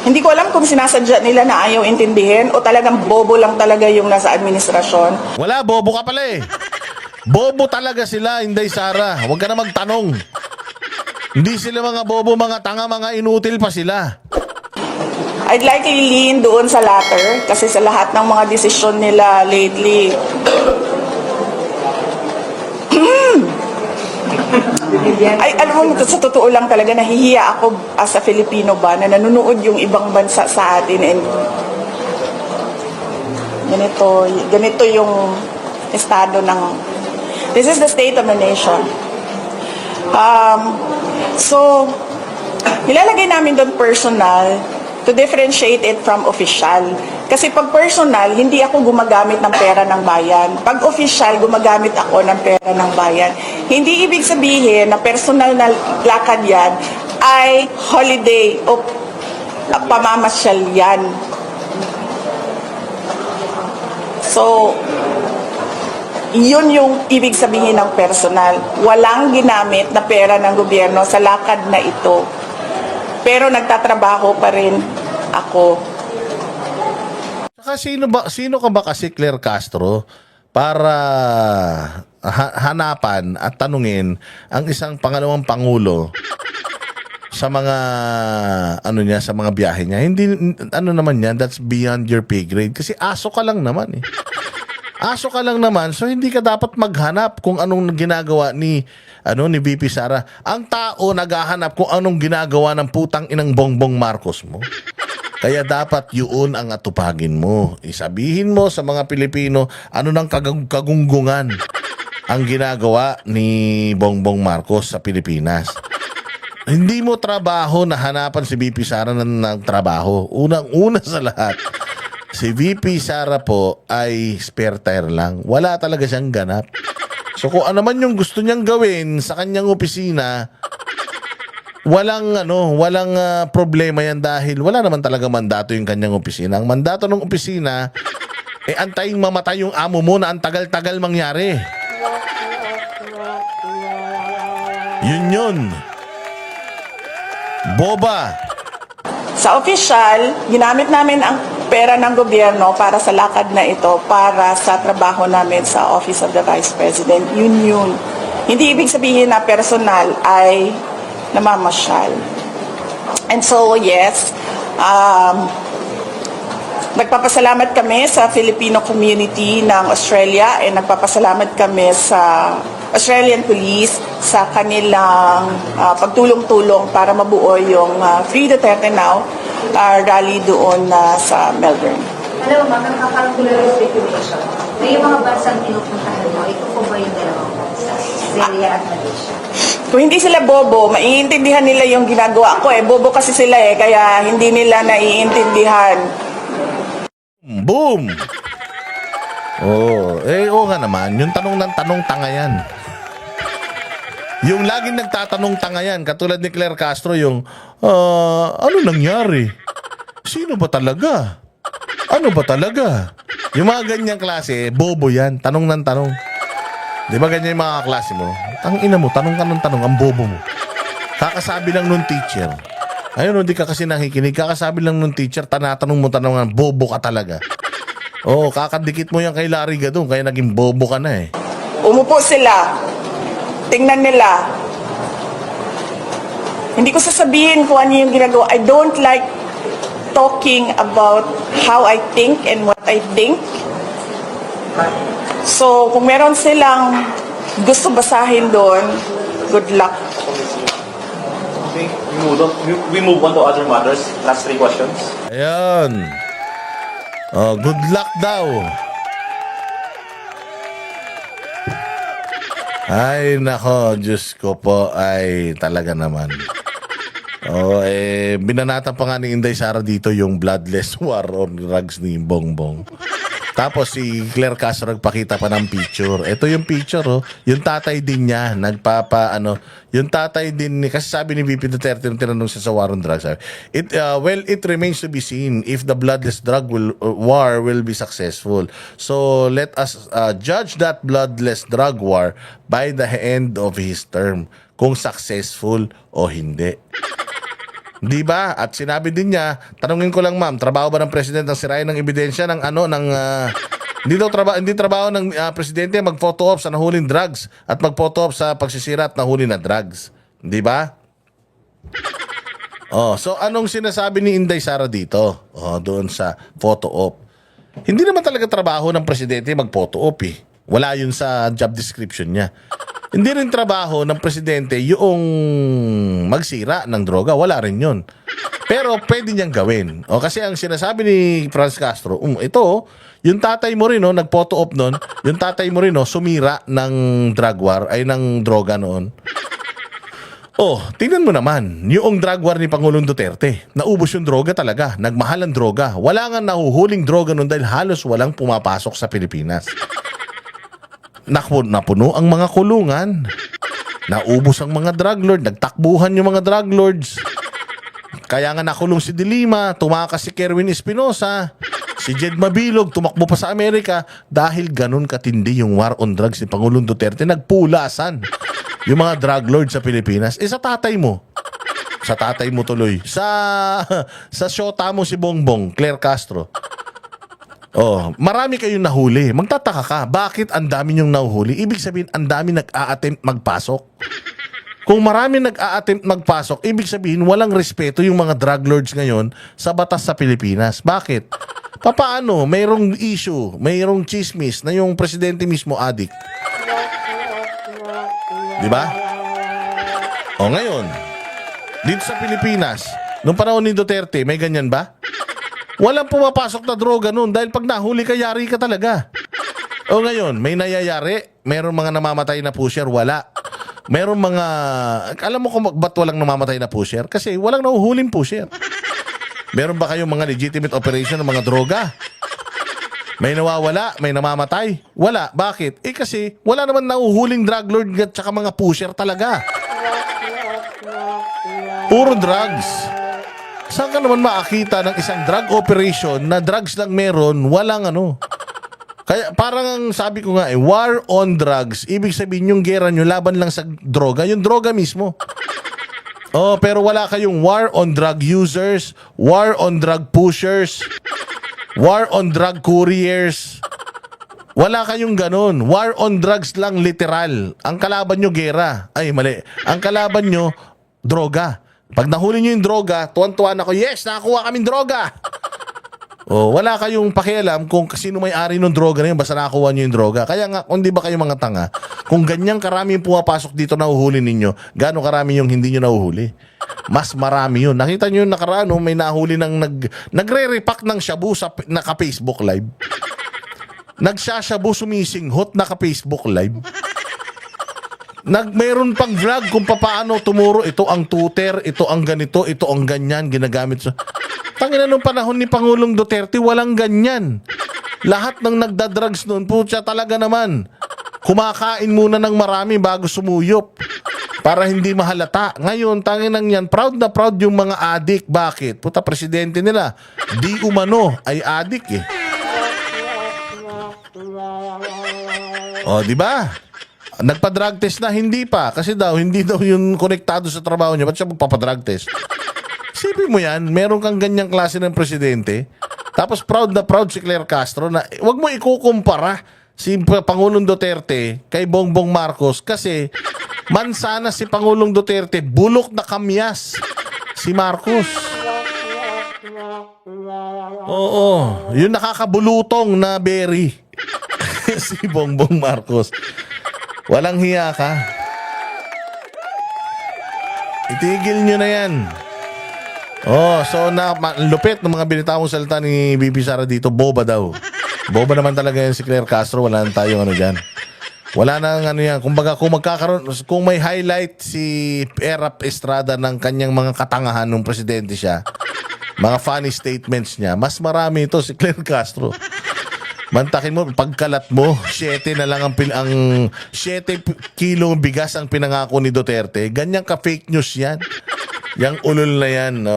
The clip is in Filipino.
Hindi ko alam kung sinasadya nila na ayaw intindihin o talagang bobo lang talaga yung nasa administrasyon. Wala, bobo ka pala eh. Bobo talaga sila, Inday Sara. Huwag ka na magtanong. Hindi sila mga bobo, mga tanga, mga inutil pa sila. I'd likely lean doon sa latter kasi sa lahat ng mga desisyon nila lately, ay, alam mo, sa totoo lang talaga, nahihiya ako as a Filipino ba na nanonood yung ibang bansa sa atin and ganito yung estado ng, this is the state of the nation. So, nilalagay namin doon personal to differentiate it from official. Kasi pag personal, hindi ako gumagamit ng pera ng bayan. Pag official, gumagamit ako ng pera ng bayan. Hindi ibig sabihin na personal na lakad yan ay holiday o pamamasyal yan. So, yun yung ibig sabihin ng personal. Walang ginamit na pera ng gobyerno sa lakad na ito. Pero nagtatrabaho pa rin ako. Saka sino ka ba kasi, Claire Castro, para hanapan at tanungin ang isang pangalawang pangulo sa mga sa mga biyahe niya? Hindi naman yan, that's beyond your pay grade kasi aso ka lang naman eh. Aso ka lang naman, so hindi ka dapat maghanap kung anong ginagawa ni VP Sara. Ang tao naghahanap kung anong ginagawa ng putang inang Bongbong Marcos mo. Kaya dapat yun ang atupagin mo. Isabihin mo sa mga Pilipino ano ng kagunggungan ang ginagawa ni Bongbong Marcos sa Pilipinas. Hindi mo trabaho na hanapan si VP Sara ng trabaho. Unang-una sa lahat, si VP Sara po ay spare tire lang. Wala talaga siyang ganap. So kung ano man yung gusto niyang gawin sa kanyang opisina, walang problema yan dahil wala naman talaga mandato yung kanyang opisina. Ang mandato ng opisina antayin mamatay yung amo mo na ang tagal-tagal mangyari. Yun. Boba. Sa official, ginamit namin ang pera ng gobyerno para sa lakad na ito, para sa trabaho namin sa Office of the Vice President. Yun. Hindi ibig sabihin na personal ay namamasyal. And so, yes, nagpapasalamat kami sa Filipino community ng Australia and nagpapasalamat kami sa Australian Police sa kanilang pagtulong-tulong para mabuo yung Free Duterte Now rally doon sa Melbourne. Alam mo, ma'am, nakakaroon ng speculation. May mga bansang pinupuntahan mo, ito po ba yung dalawang bansa? Australia at Malaysia? Kung hindi sila bobo, maiintindihan nila yung ginagawa ko. Bobo kasi sila kaya hindi nila naiintindihan. Boom! Oo nga naman. Yung tanong ng tanong tanga yan. Yung laging nagtatanong tanga yan, katulad ni Claire Castro, yung, ano nangyari? Sino ba talaga? Ano ba talaga? Yung mga ganyang klase, bobo yan. Tanong ng tanong. Di ba ganyan yung mga klase mo? Tangina mo, tanong ka ng tanong, ang bobo mo. Kakasabi lang nung teacher. Ayun, hindi ka kasi nakikinig. Kakasabi lang nung teacher, tanatanong mo, tanongan, bobo ka talaga. Kakadikit mo yan kay Larry Gadon, kaya naging bobo ka na eh. Umupo sila. Tingnan nila. Hindi ko sasabihin kung ano yung ginagawa. I don't like talking about how I think and what I think. So, kung meron silang gusto basahin doon, good luck. Okay, we move on to other matters. Last 3 questions. Ayan. Good luck daw. Ay, nako, Diyos ko po, ay talaga naman. Binanata pa nga ni Inday Sara dito yung bloodless war on drugs ni Bongbong. Tapos si Claire Castro nagpakita pa ng picture. Ito yung picture, yung tatay din niya, yung tatay din, kasi sabi ni VP Duterte nung tinanong siya sa war on drugs, it remains to be seen if the bloodless drug war will be successful. So let us judge that bloodless drug war by the end of his term, kung successful o hindi. Di ba? At sinabi din niya, tanungin ko lang ma'am, trabaho ba ng presidente ang sirain ng ebidensya ng hindi trabaho ng presidente mag-photo op sa nahuling drugs at mag-photo op sa pagsisira at nahuli na drugs. Di ba? Oh, so anong sinasabi ni Inday Sara dito? Oh, doon sa photo op. Hindi naman talaga trabaho ng presidente mag-photo op eh. Wala yun sa job description niya. Hindi rin trabaho ng presidente yung magsira ng droga. Wala rin yun. Pero pwede niyang gawin. O kasi ang sinasabi ni Franz Castro, ito, yung tatay mo rin, nag-photo op nun, yung tatay mo rin, sumira ng drug war, ay ng droga noon. Oh, tingnan mo naman, yung drug war ni Pangulong Duterte. Naubos yung droga talaga. Nagmahal ang droga. Wala nga nahuhuling droga noon dahil halos walang pumapasok sa Pilipinas. Napuno ang mga kulungan. Naubos ang mga drug lord. Nagtakbuhan yung mga drug lords. Kaya nga nakulong si De Lima, tumakas si Kerwin Espinosa, si Jed Mabilog, tumakbo pa sa Amerika dahil ganun katindi yung war on drugs ni Pangulong Duterte. Nagpulasan yung mga drug lord sa Pilipinas. Sa tatay mo. Sa tatay mo tuloy. Sa shota mo si Bongbong, Claire Castro. Oh, marami kayong nahuli. Magtataka ka, bakit ang dami niyong nahuhuli? Ibig sabihin, ang dami nag-a-attempt magpasok. Kung marami nag-a-attempt magpasok, ibig sabihin, walang respeto yung mga drug lords ngayon sa batas sa Pilipinas. Bakit? Papaano? Mayroong issue, mayroong chismis na yung presidente mismo adik. Di ba? O ngayon, dito sa Pilipinas, nung panahon ni Duterte, may ganyan ba? Walang pumapasok na droga noon dahil pag nahuli ka, yari ka talaga. O ngayon, may nayayari, mayroong mga namamatay na pusher, wala. Mayroong mga, alam mo kung ba't walang namamatay na pusher? Kasi walang nahuhuling pusher. Meron ba kayong mga legitimate operation ng mga droga? May nawawala, may namamatay? Wala. Bakit? Kasi wala naman nahuhuling drug lord at saka mga pusher talaga. Puro drugs. Saan ka naman makakita ng isang drug operation na drugs lang meron, walang ano? Kaya parang sabi ko nga war on drugs. Ibig sabihin yung gera nyo laban lang sa droga, yung droga mismo. Oh, pero wala kayong war on drug users, war on drug pushers, war on drug couriers. Wala kayong ganun. War on drugs lang literal. Ang kalaban nyo gera. Ay, mali. Ang kalaban nyo droga. Pag nahuli nyo yung droga, tuwan-tuwan ako, yes, nakakuha kaming droga. Oh, wala kayong pakialam kung sino may-ari ng droga na yun, basta nakakuha nyo yung droga. Kaya nga, kung di ba kayo mga tanga, kung ganyang karami yung pumapasok dito na uhuhuli ninyo, gaano karami yung hindi nyo nahuhuli? Mas marami yun. Nakita nyo yung nakaraan, may nahuli ng nagre-repack ng shabu sa naka-Facebook live. Nagsashabu sumisinghot naka-Facebook live. Mayroon pang vlog kung paano tumuro. Ito ang tutor, ito ang ganito, ito ang ganyan, ginagamit sa... Tangina nung panahon ni Pangulong Duterte, walang ganyan. Lahat ng nagdadrugs noon, putya talaga naman. Kumakain muna ng marami bago sumuyop. Para hindi mahalata. Ngayon, tanginang yan, proud na proud yung mga adik. Bakit? Puta, presidente nila. Di umano ay adik eh. O, di ba? Nagpa-drug test na, hindi pa. Kasi hindi daw yung konektado sa trabaho niya. Ba't siya magpapadrug test? Isipin mo yan, meron kang ganyang klase ng presidente. Tapos proud na proud si Claire Castro na wag mo ikukumpara si Pangulong Duterte kay Bongbong Marcos kasi mansana si Pangulong Duterte, bulok na kamyas si Marcos. Oo, yung nakakabulutong na berry si Bongbong Marcos. Walang hiya ka. Itigil nyo na yan. Oh, so lupit ng mga binitawang salita ni Bibi Sara dito, boba daw. Boba naman talaga yan si Claire Castro, wala nang tayong ano dyan. Wala nang ano yan. Kumbaga, kung may highlight si Erap Estrada ng kanyang mga katangahan nung presidente siya, mga funny statements niya, mas marami ito si Claire Castro. Mantakin mo, pagkalat mo, 7 na lang ang 7 kilong bigas ang pinangako ni Duterte. Ganyan ka fake news yan. Yang ulol na yan. No?